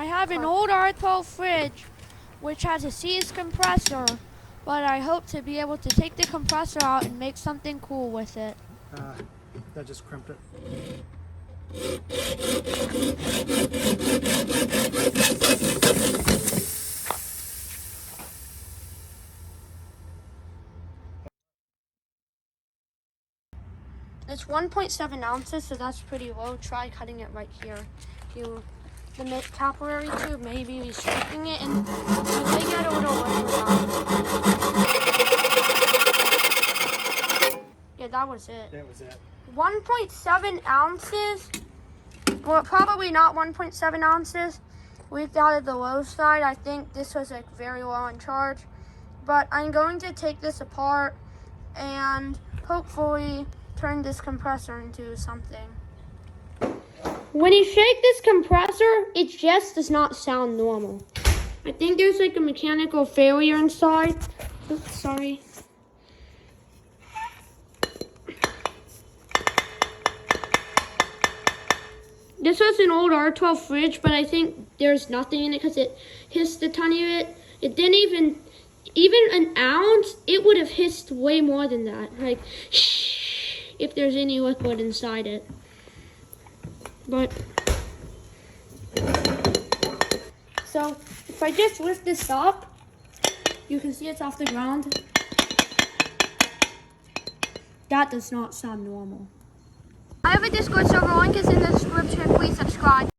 I have an old R12 fridge which has a seized compressor, but I hope to be able to take the compressor out and make something cool with it. That just crimped it. It's 1.7 ounces, so that's pretty low. Try cutting it right here. The capillary tube, maybe restricting it, and you take it a little way down. Yeah, that was it. That was it. 1.7 ounces. Well, probably not 1.7 ounces. We got it the low side. I think this was like very low on charge. But I'm going to take this apart and hopefully turn this compressor into something. When you shake this compressor, it just does not sound normal. I think there's like a mechanical failure inside. Oops, sorry. This was an old R12 fridge, but I think there's nothing in it because it hissed a tiny bit. It didn't even an ounce, it would have hissed way more than that. Like, shh, if there's any liquid inside it. But, so if I just lift this up, you can see it's off the ground. That does not sound normal. I have a Discord server, link is in the description, please subscribe.